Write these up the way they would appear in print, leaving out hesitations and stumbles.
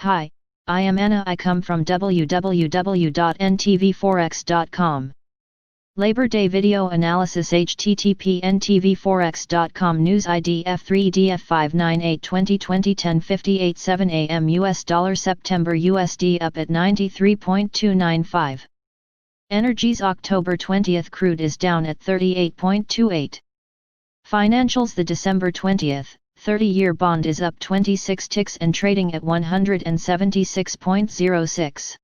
Hi, I am Anna. I come from www.ntvforex.com. Labor Day Video Analysis http ntvforex.com News ID F3DF598 2020 10:58 7 AM US dollar September USD up at 93.295. Energies October 20th crude is down at 38.28. Financials the December 20th, 30-year bond is up 26 ticks and trading at 176.06.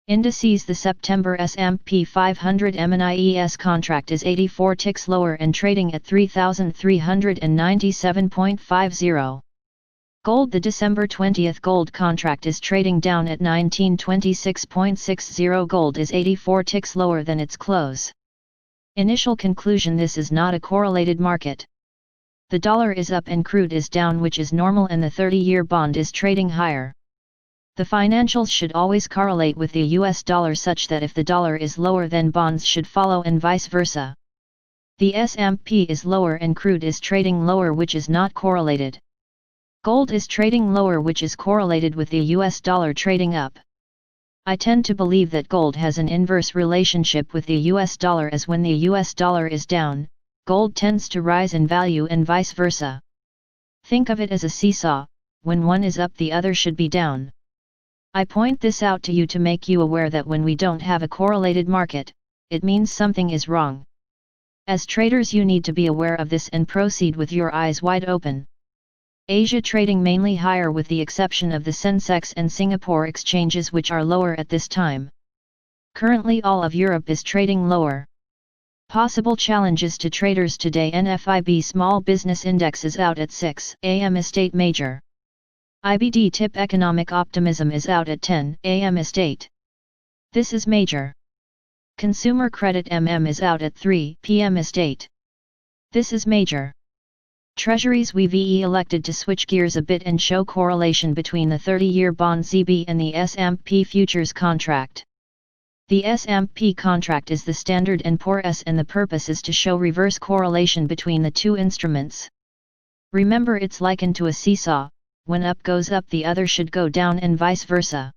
Indices the September S&P 500 MNIES contract is 84 ticks lower and trading at 3,397.50. Gold the December 20th gold contract is trading down at 1926.60. Gold is 84 ticks lower than its close. Initial conclusion: this is not a correlated market. The dollar is up and crude is down, which is normal, and the 30-year bond is trading higher. The financials should always correlate with the US dollar such that if the dollar is lower then bonds should follow and vice versa. The S&P is lower and crude is trading lower, which is not correlated. Gold is trading lower, which is correlated with the US dollar trading up. I tend to believe that gold has an inverse relationship with the US dollar, as when the US dollar is down, gold tends to rise in value and vice versa. Think of it as a seesaw: when one is up the other should be down. I point this out to you to make you aware that when we don't have a correlated market, it means something is wrong. As traders you need to be aware of this and proceed with your eyes wide open. Asia trading mainly higher with the exception of the Sensex and Singapore exchanges, which are lower at this time. Currently all of Europe is trading lower. Possible challenges to traders today: NFIB Small Business Index is out at 6 AM Estate Major. IBD Tip Economic Optimism is out at 10 AM Estate. This is Major. Consumer Credit is out at 3 PM Estate. This is Major. Treasuries WVE elected to switch gears a bit and show correlation between the 30-year bond ZB and the S&P futures contract. The S&P contract is the Standard & Poor's and the purpose is to show reverse correlation between the two instruments. Remember, it's likened to a seesaw: when up goes up the other should go down and vice versa.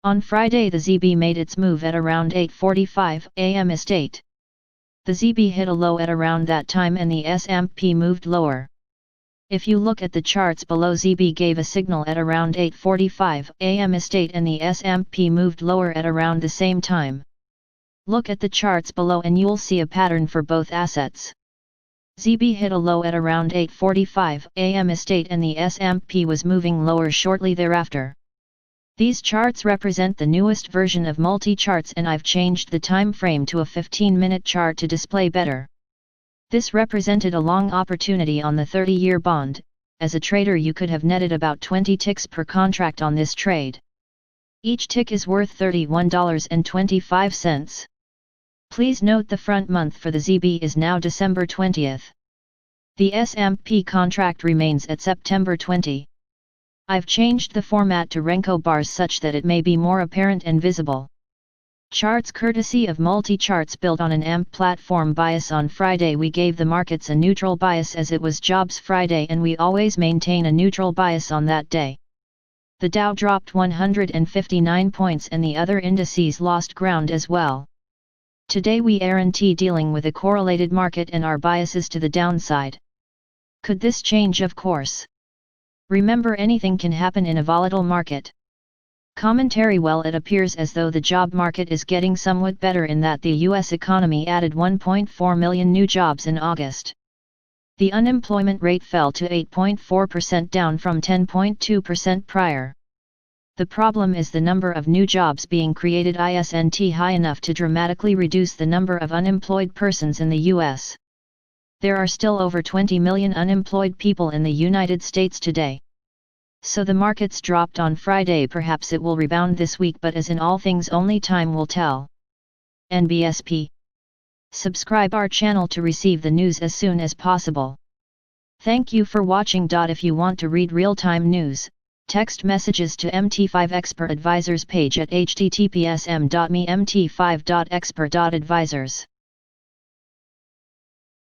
On Friday the ZB made its move at around 8:45 AM Estate. The ZB hit a low at around that time and the S&P moved lower. If you look at the charts below, ZB gave a signal at around 8:45 AM Estate and the S&P moved lower at around the same time. Look at the charts below and you'll see a pattern for both assets. ZB hit a low at around 8:45 AM Estate and the S&P was moving lower shortly thereafter. These charts represent the newest version of multi-charts and I've changed the time frame to a 15-minute chart to display better. This represented a long opportunity on the 30-year bond. As a trader you could have netted about 20 ticks per contract on this trade. Each tick is worth $31.25. Please note the front month for the ZB is now December 20th. The S&P contract remains at September 20. I've changed the format to Renko bars such that it may be more apparent and visible. Charts courtesy of multi-charts built on an AMP platform bias. On Friday we gave the markets a neutral bias as it was Jobs Friday and we always maintain a neutral bias on that day. The Dow dropped 159 points and the other indices lost ground as well. Today we aren't dealing with a correlated market and our bias is to the downside. Could this change? Of course. Remember, anything can happen in a volatile market. Commentary: well, it appears as though the job market is getting somewhat better in that the US economy added 1.4 million new jobs in August. The unemployment rate fell to 8.4%, down from 10.2% prior. The problem is the number of new jobs being created isn't high enough to dramatically reduce the number of unemployed persons in the US. There are still over 20 million unemployed people in the United States today. So the markets dropped on Friday. Perhaps it will rebound this week, but as in all things, only time will tell. NBSP. Subscribe our channel to receive the news as soon as possible. Thank you for watching. If you want to read real-time news, text messages to MT5 Expert Advisors page at https://mt5.expert.advisors.